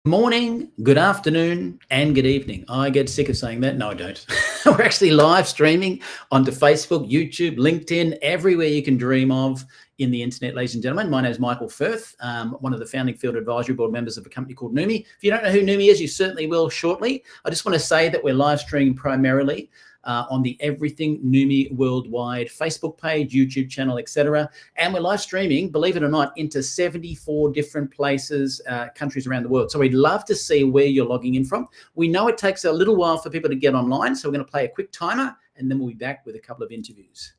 Morning, good afternoon, and good evening. I get sick of saying that. No, I don't. We're actually live streaming onto Facebook, YouTube, LinkedIn, everywhere you can dream of in the internet, ladies and gentlemen. My name is Michael Firth, one of the founding field advisory board members of a company called Neumi. If you don't know who Neumi is, you certainly will shortly. I just want to say that we're live streaming primarily on the Everything Neumi Worldwide Facebook page, YouTube channel, etc. And we're live streaming, believe it or not, into 74 different places, countries around the world. So we'd love to see where you're logging in from. We know it takes a little while for people to get online, so we're going to play a quick timer, and then we'll be back with a couple of interviews.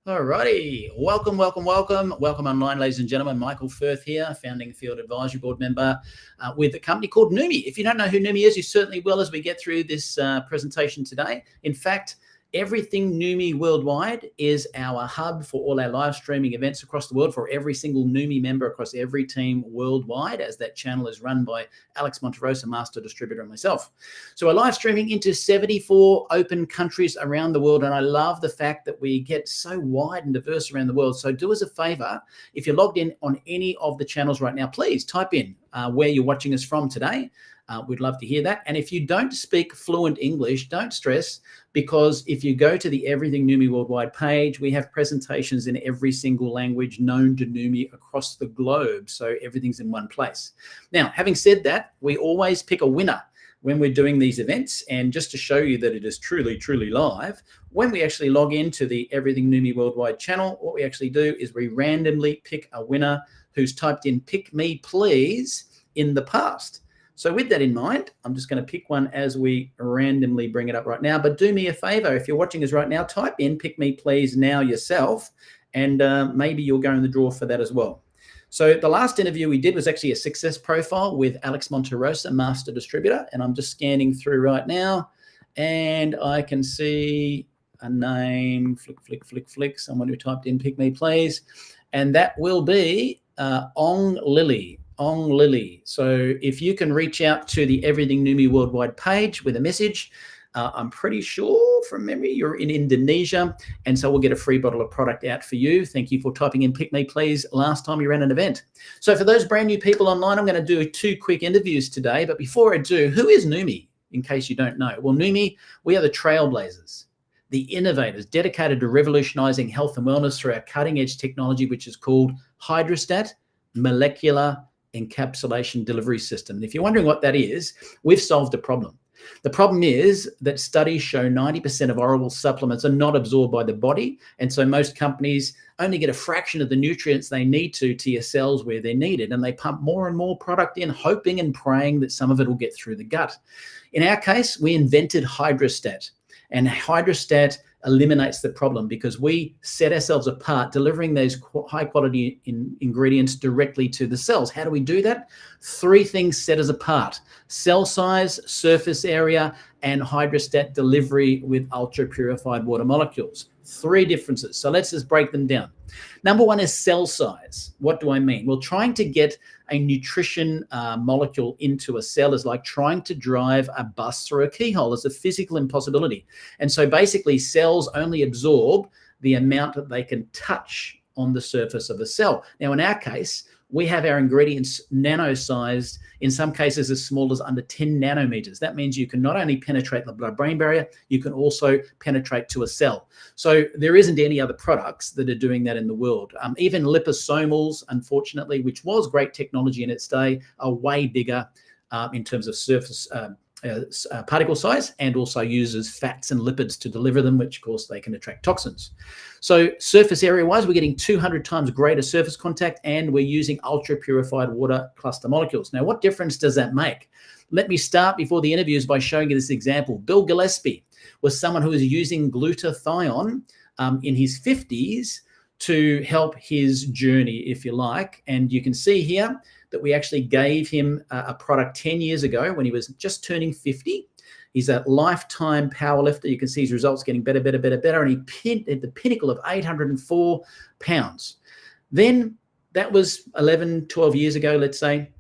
Alrighty, welcome online, ladies and gentlemen. Michael Firth here, founding field advisory board member with a company called Neumi. If you don't know who Neumi is, you certainly will as we get through this presentation today. In fact, Everything Neumi Worldwide is our hub for all our live streaming events across the world for every single Neumi member across every team worldwide, as that channel is run by Alex Monterosa, master distributor, and myself. So we're live streaming into 74 open countries around the world, and I love the fact that we get so wide and diverse around the world. So do us a favor, if you're logged in on any of the channels right now, please type in where you're watching us from today. We'd love to hear that. And if you don't speak fluent English, don't stress, because if you go to the Everything Neumi Worldwide page, we have presentations in every single language known to Neumi across the globe. So everything's in one place. Now, having said that, we always pick a winner when we're doing these events. And just to show you that it is truly, truly live, when we actually log into the Everything Neumi Worldwide channel, what we actually do is we randomly pick a winner who's typed in "pick me please" in the past. So with that in mind, I'm just going to pick one as we randomly bring it up right now. But do me a favor, if you're watching us right now, type in "pick me please" now yourself, and maybe you'll go in the draw for that as well. So the last interview we did was actually a success profile with Alex Monterosa, master distributor. And I'm just scanning through right now, and I can see a name, flick, someone who typed in "pick me please." And that will be Ong Lily. So if you can reach out to the Everything Neumi Worldwide page with a message, I'm pretty sure from memory you're in Indonesia, and so we'll get a free bottle of product out for you. Thank you for typing in "pick me please" last time you ran an event. So for those brand new people online, I'm going to do 2 quick interviews today. But before I do, who is Neumi, in case you don't know? Well, Neumi, we are the trailblazers, the innovators dedicated to revolutionizing health and wellness through our cutting edge technology, which is called HydraStat molecular encapsulation delivery system. And if you're wondering what that is, we've solved a problem. The problem is that studies show 90% of oral supplements are not absorbed by the body. And so most companies only get a fraction of the nutrients they need to your cells where they're needed. And they pump more and more product in, hoping and praying that some of it will get through the gut. In our case, we invented HydraStat. And HydraStat eliminates the problem because we set ourselves apart, delivering those high quality ingredients directly to the cells. How do we do that? 3 things set us apart: cell size, surface area, and HydraStat delivery with ultra purified water molecules. 3 differences. So let's just break them down. Number 1 is cell size. What do I mean? Well, trying to get a nutrition molecule into a cell is like trying to drive a bus through a keyhole. It's a physical impossibility. And so basically cells only absorb the amount that they can touch on the surface of a cell. Now, in our case, we have our ingredients nano-sized, in some cases as small as under 10 nanometers. That means you can not only penetrate the blood-brain barrier, you can also penetrate to a cell. So there isn't any other products that are doing that in the world. Even liposomals, unfortunately, which was great technology in its day, are way bigger in terms of surface particle size, and also uses fats and lipids to deliver them, which of course they can attract toxins. So surface area wise, we're getting 200 times greater surface contact, and we're using ultra purified water cluster molecules. Now, what difference does that make? Let me start before the interviews by showing you this example. Bill Gillespie was someone who was using glutathione in his 50s to help his journey, if you like. And you can see here that we actually gave him a product 10 years ago when he was just turning 50. He's a lifetime powerlifter. You can see his results getting better, better, better, better. And he pinned at the pinnacle of 804 pounds. Then that was 11, 12 years ago, let's say.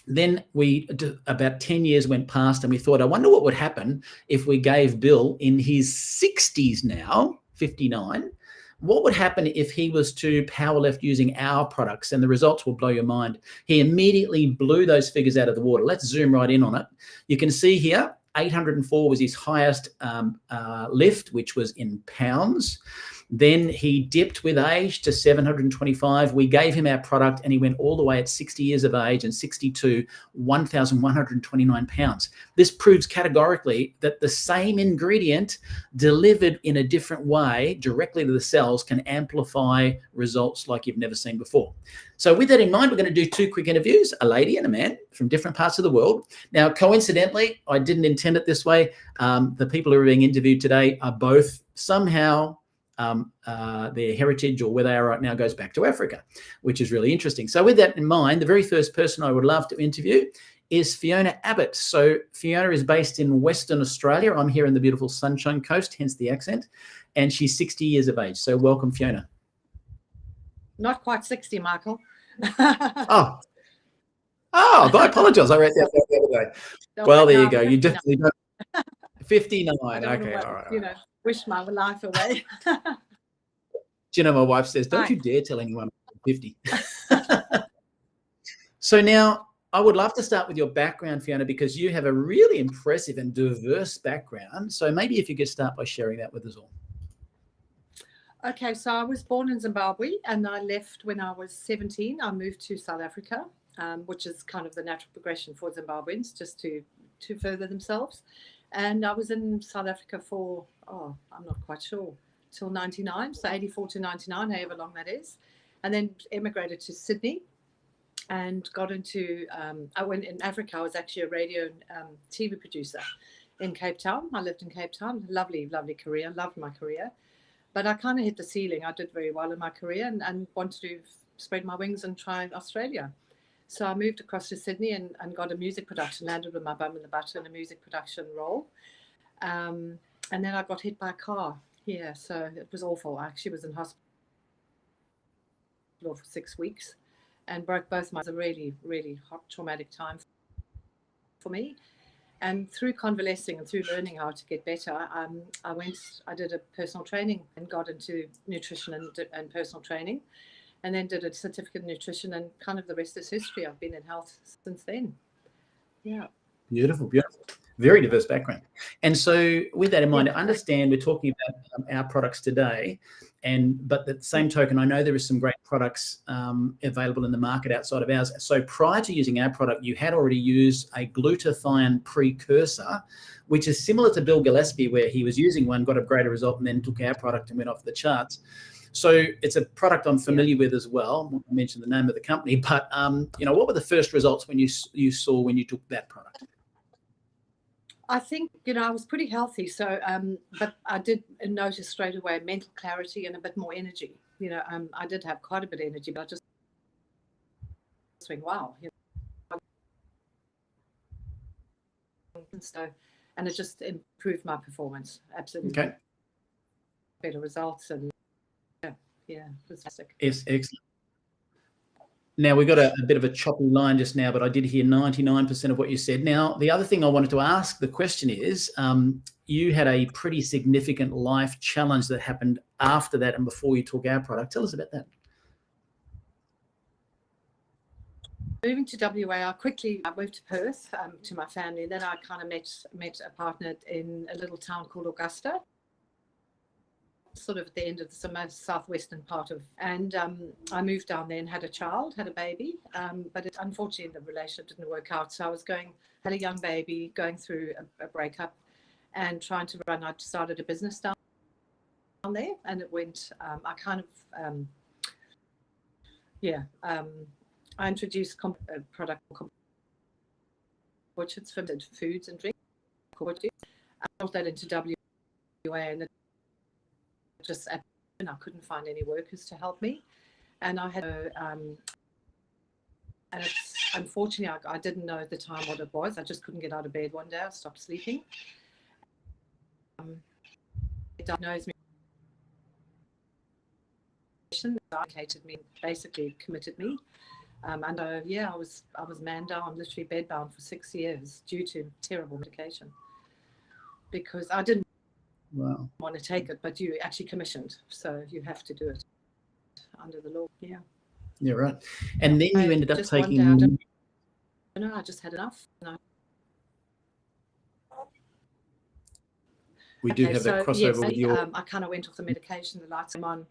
Then about 10 years went past and we thought, I wonder what would happen if we gave Bill in his 60s now, 59, what would happen if he was to powerlift using our products? And the results will blow your mind. He immediately blew those figures out of the water. Let's zoom right in on it. You can see here, 804 was his highest lift, which was in pounds. Then he dipped with age to 725. We gave him our product and he went all the way at 60 years of age and 62, 1,129 pounds. This proves categorically that the same ingredient delivered in a different way directly to the cells can amplify results like you've never seen before. So with that in mind, we're going to do two quick interviews, a lady and a man from different parts of the world. Now, coincidentally, I didn't intend it this way. The people who are being interviewed today are both somehow their heritage or where they are right now goes back to Africa, which is really interesting. So with that in mind, the very first person I would love to interview is Fiona Abbott. So Fiona is based in Western Australia. I'm here in the beautiful Sunshine Coast, hence the accent, and she's 60 years of age. So welcome, Fiona. Not quite 60, Michael. Oh, I apologise. I read that the other day. Well, there you go. You definitely don't. 59. Okay, all right. Wish my life away. Do you know, my wife says, don't you dare tell anyone I'm 50. So now I would love to start with your background, Fiona, because you have a really impressive and diverse background. So maybe if you could start by sharing that with us all. Okay, so I was born in Zimbabwe and I left when I was 17. I moved to South Africa, which is kind of the natural progression for Zimbabweans, just to further themselves. And I was in South Africa for, I'm not quite sure, till 99, so 84 to 99, however long that is. And then emigrated to Sydney and got into, I went in Africa. I was actually a radio and TV producer in Cape Town. I lived in Cape Town. Lovely, lovely career. Loved my career. But I kind of hit the ceiling. I did very well in my career and wanted to spread my wings and try Australia. So I moved across to Sydney and got a music production, landed with my bum in the butter in a music production role. And then I got hit by a car here. So it was awful. I actually was in hospital for 6 weeks and broke both my. It was a really, really hot, traumatic time for me. And through convalescing and through learning how to get better, I did a personal training and got into nutrition and personal training. And then did a certificate in nutrition, and kind of the rest is history. I've been in health since then. Yeah. Beautiful, beautiful. Very diverse background. And so with that in mind, I understand we're talking about our products today, but at the same token, I know there is some great products available in the market outside of ours. So prior to using our product, you had already used a glutathione precursor, which is similar to Bill Gillespie, where he was using one, got a greater result, and then took our product and went off the charts. So it's a product I'm familiar with as well. I won't mention the name of the company, but what were the first results when you saw when you took that product? I think, I was pretty healthy. So, but I did notice straight away mental clarity and a bit more energy. I did have quite a bit of energy, but I just think, wow. So, and it just improved my performance. Absolutely. Okay. Better results and yeah, fantastic. Yes, excellent. Now, we got a bit of a choppy line just now, but I did hear 99% of what you said. Now, the other thing I wanted to ask, the question is, you had a pretty significant life challenge that happened after that and before you took our product. Tell us about that. Moving to WA, I moved to Perth to my family. And then I kind of met a partner in a little town called Augusta, sort of at the end of the most southwestern part of, and I moved down there and had a baby, but unfortunately the relationship didn't work out. So I had a young baby, going through a breakup and trying to run. I started a business down there and it went, I introduced a product called for foods and drinks. I brought that into WA and just I couldn't find any workers to help me. And I had, and it's unfortunately, I didn't know at the time what it was. I just couldn't get out of bed one day. I stopped sleeping. They diagnosed me. They medicated me, basically committed me. And I was man down. I'm literally bedbound for 6 years due to terrible medication, because I didn't want to take it, but you actually commissioned, so you have to do it under the law. Yeah. Yeah, right. And then you ended up taking. I just had enough. We do have that crossover with your. I kind of went off the medication. The lights I'm on.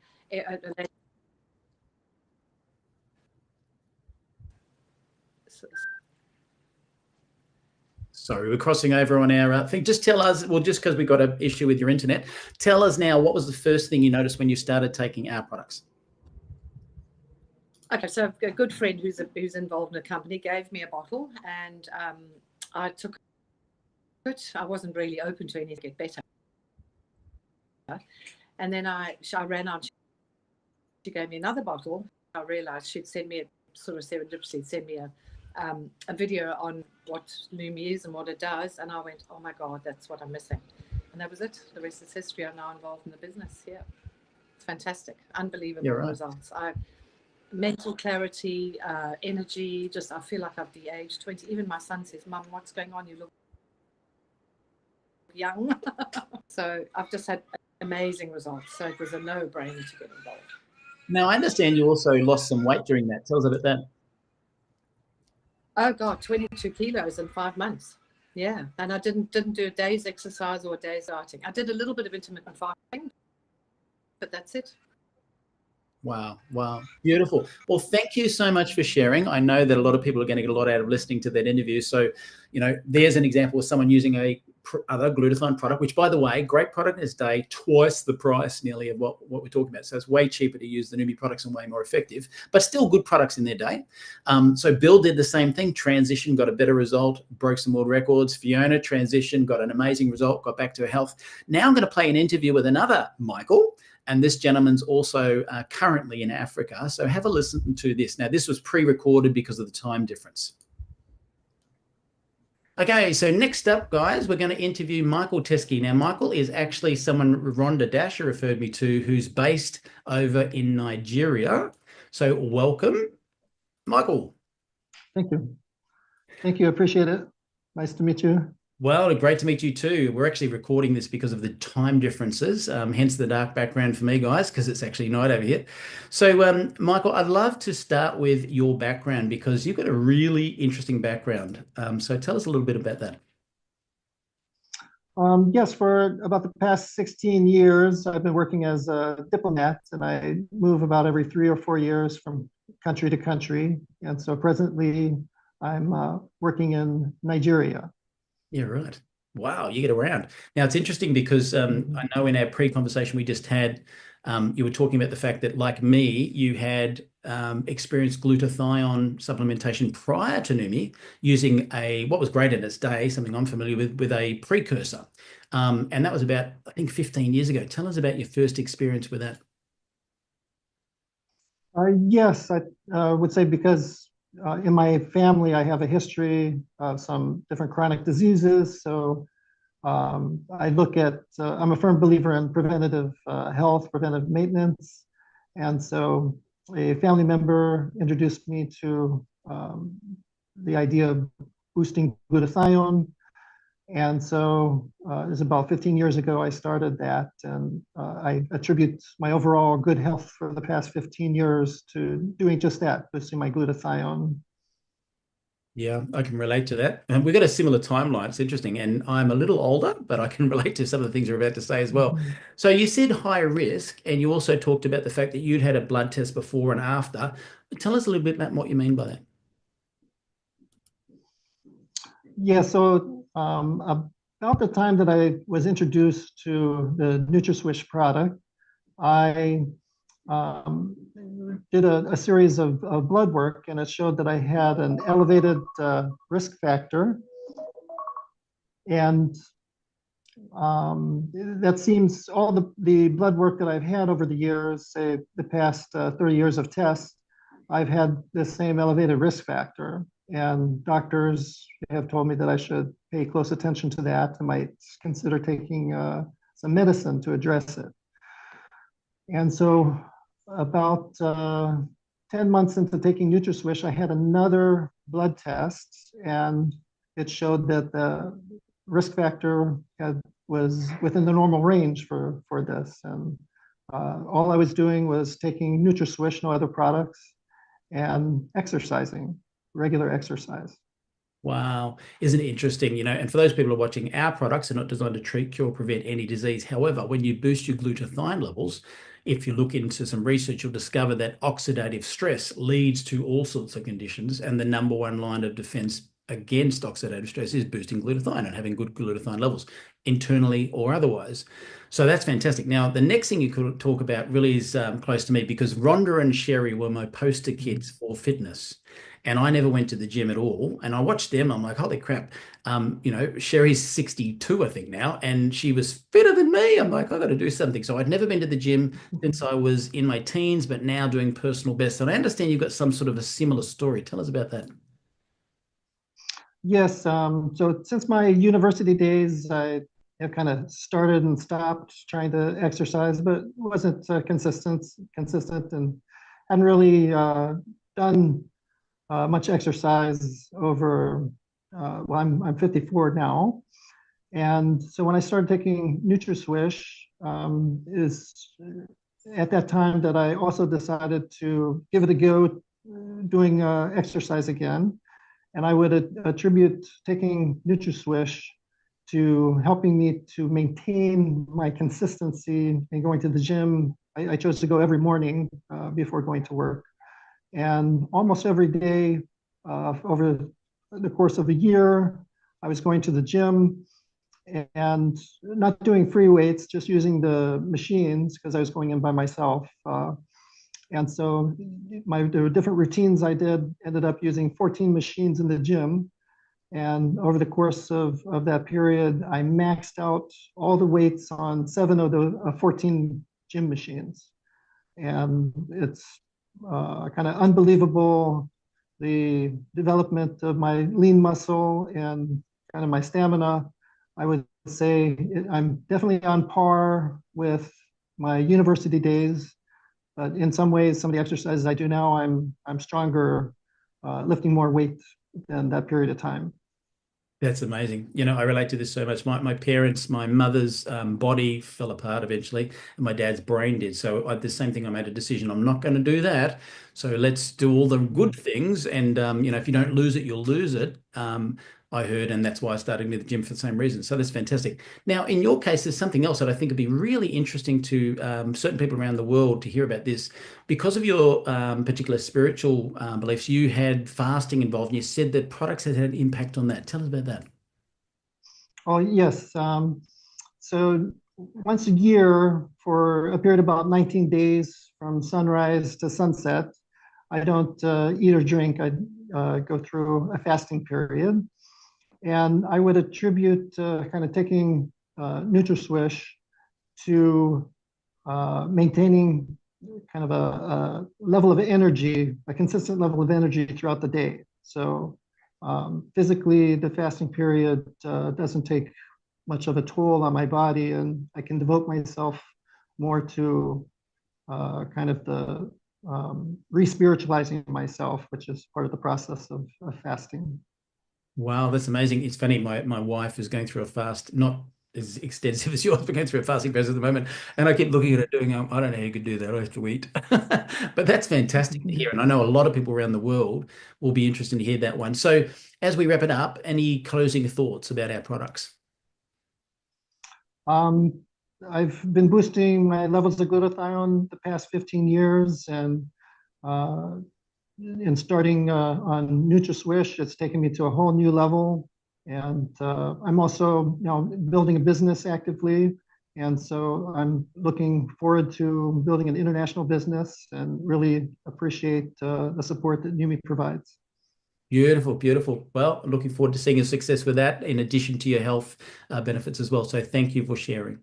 Sorry, we're crossing over on our thing. Just tell us, well, just because we got an issue with your internet, tell us now, what was the first thing you noticed when you started taking our products? Okay, so a good friend who's involved in a company gave me a bottle, and I took it. I wasn't really open to anything to get better. And then I ran out. She gave me another bottle. I realized she'd send me a video on what Neumi is and what it does, and I went, oh my God, that's what I'm missing. And that was it. The rest is history. I'm now involved in the business. Yeah, it's fantastic, unbelievable results. Mental clarity, energy. Just I feel like I've de-aged 20. Even my son says, "Mum, what's going on? You look young." So I've just had amazing results. So it was a no-brainer to get involved. Now I understand you also lost some weight during that. Tell us about that. Oh God, 22 kilos in 5 months. Yeah, and I didn't do a day's exercise or a day's dieting. I did a little bit of intermittent fasting, but that's it. Wow. Wow. Beautiful. Well, thank you so much for sharing. I know that a lot of people are going to get a lot out of listening to that interview. So, there's an example of someone using other glutathione product, which, by the way, great product in its day, twice the price nearly of what we're talking about. So it's way cheaper to use the Neumi products and way more effective, but still good products in their day. So Bill did the same thing, transition, got a better result, broke some world records. Fiona transitioned, got an amazing result, got back to her health. Now I'm going to play an interview with another Michael. And this gentleman's also currently in Africa. So have a listen to this. Now, this was pre-recorded because of the time difference. Okay, so next up, guys, we're going to interview Michael Teskey. Now, Michael is actually someone Rhonda Dasher referred me to, who's based over in Nigeria. So welcome, Michael. Thank you. Thank you. Appreciate it. Nice to meet you. Well, great to meet you too. We're actually recording this because of the time differences, hence the dark background for me, guys, because it's actually night over here. So, Michael, I'd love to start with your background because you've got a really interesting background. So tell us a little bit about that. Yes, for about the past 16 years, I've been working as a diplomat, and I move about every 3 or 4 years from country to country. And so presently, I'm working in Nigeria. Yeah, right. Wow, you get around. Now, it's interesting because I know in our pre-conversation we just had, you were talking about the fact that, like me, you had experienced glutathione supplementation prior to Neumi using what was great in its day, something I'm familiar with a precursor. And that was about, I think, 15 years ago. Tell us about your first experience with that. Yes, I would say because in my family, I have a history of some different chronic diseases. So I look at, I'm a firm believer in preventative health, preventive maintenance. And so a family member introduced me to the idea of boosting glutathione. And so it was about 15 years ago I started that, and I attribute my overall good health for the past 15 years to doing just that, boosting my glutathione. Yeah, I can relate to that. And we've got a similar timeline. It's interesting. And I'm a little older, but I can relate to some of the things you're about to say as well. So you said high risk, and you also talked about the fact that you'd had a blood test before and after. Tell us a little bit about what you mean by that. Yeah, so about the time that I was introduced to the NutraSwish product, I did a series of blood work, and it showed that I had an elevated risk factor. And that seems all the blood work that I've had over the years, say the past 30 years of tests, I've had the same elevated risk factor. And doctors have told me that I should pay close attention to that. I might consider taking some medicine to address it. And so about 10 months into taking NutraSwish, I had another blood test, and it showed that the risk factor was within the normal range for this. And all I was doing was taking NutraSwish, no other products, and exercising, regular exercise. Wow. Isn't it interesting? And for those people who are watching, our products are not designed to treat, cure, prevent any disease. However, when you boost your glutathione levels, if you look into some research, you'll discover that oxidative stress leads to all sorts of conditions. And the number one line of defense against oxidative stress is boosting glutathione and having good glutathione levels internally or otherwise. So that's fantastic. Now, the next thing you could talk about really is close to me, because Rhonda and Sherry were my poster kids for fitness. And I never went to the gym at all. And I watched them. I'm like, holy crap. Sherry's 62, I think now, and she was fitter than me. I'm like, I got to do something. So I'd never been to the gym since I was in my teens, but now doing personal best. And I understand you've got some sort of a similar story. Tell us about that. Yes. So since my university days, I have kind of started and stopped trying to exercise, but wasn't consistent, and hadn't really done much exercise over, well, I'm 54 now. And so when I started taking NutraSwish, is at that time that I also decided to give it a go doing exercise again. And I would attribute taking NutraSwish to helping me to maintain my consistency in going to the gym. I chose to go every morning before going to work. And almost every day over the course of a year, I was going to the gym and not doing free weights, just using the machines because I was going in by myself. And so there were different routines I did, ended up using 14 machines in the gym. And over the course of that period, I maxed out all the weights on 7 of the 14 gym machines. And it's kind of unbelievable, the development of my lean muscle and kind of my stamina. I would say I'm definitely on par with my university days, but in some ways, some of the exercises I do now, I'm stronger, lifting more weight than that period of time. That's amazing. I relate to this so much. My parents, my mother's body fell apart eventually, and my dad's brain did. So the same thing, I made a decision. I'm not going to do that. So let's do all the good things. And, if you don't lose it, you'll lose it. I heard, and that's why I started with the gym for the same reason. So that's fantastic. Now, in your case, there's something else that I think would be really interesting to certain people around the world to hear about this. Because of your particular spiritual beliefs, you had fasting involved, and you said that products had had an impact on that. Tell us about that. Oh, yes. So once a year for a period of about 19 days from sunrise to sunset, I don't eat or drink. I go through a fasting period. And I would attribute kind of taking NutraSwish to maintaining kind of a level of energy, a consistent level of energy throughout the day. So physically, the fasting period doesn't take much of a toll on my body, and I can devote myself more to kind of the re-spiritualizing myself, which is part of the process of fasting. Wow, that's amazing. It's funny, my wife is going through a fast, not as extensive as yours, but going through a fasting phase at the moment. And I keep looking at it doing, I don't know how you could do that. I have to eat. But that's fantastic to hear. And I know a lot of people around the world will be interested to hear that one. So as we wrap it up, any closing thoughts about our products? I've been boosting my levels of glutathione the past 15 years, and starting on NutraSwish, it's taken me to a whole new level. And I'm also, building a business actively, and so I'm looking forward to building an international business, and really appreciate the support that Neumi provides. Beautiful, beautiful. Well, looking forward to seeing your success with that in addition to your health benefits as well. So thank you for sharing.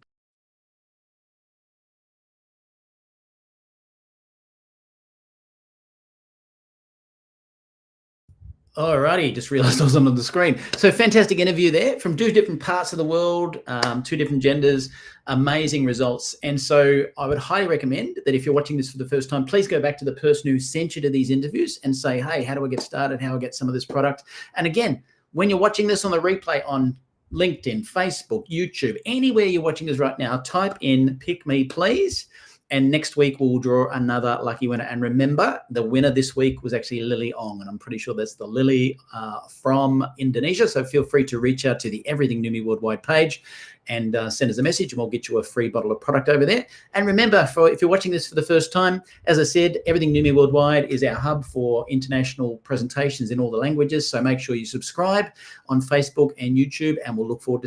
Alrighty, just realized I was on the screen. So fantastic interview there from 2 different parts of the world, 2 different genders, amazing results. And so I would highly recommend that if you're watching this for the first time, please go back to the person who sent you to these interviews and say, hey, how do I get started? How do I get some of this product? And again, when you're watching this on the replay on LinkedIn, Facebook, YouTube, anywhere you're watching this right now, type in "pick me, please." And next week, we'll draw another lucky winner. And remember, the winner this week was actually Lily Ong. And I'm pretty sure that's the Lily from Indonesia. So feel free to reach out to the Everything Neumi Worldwide page and send us a message, and we'll get you a free bottle of product over there. And remember, if you're watching this for the first time, as I said, Everything Neumi Worldwide is our hub for international presentations in all the languages. So make sure you subscribe on Facebook and YouTube, and we'll look forward to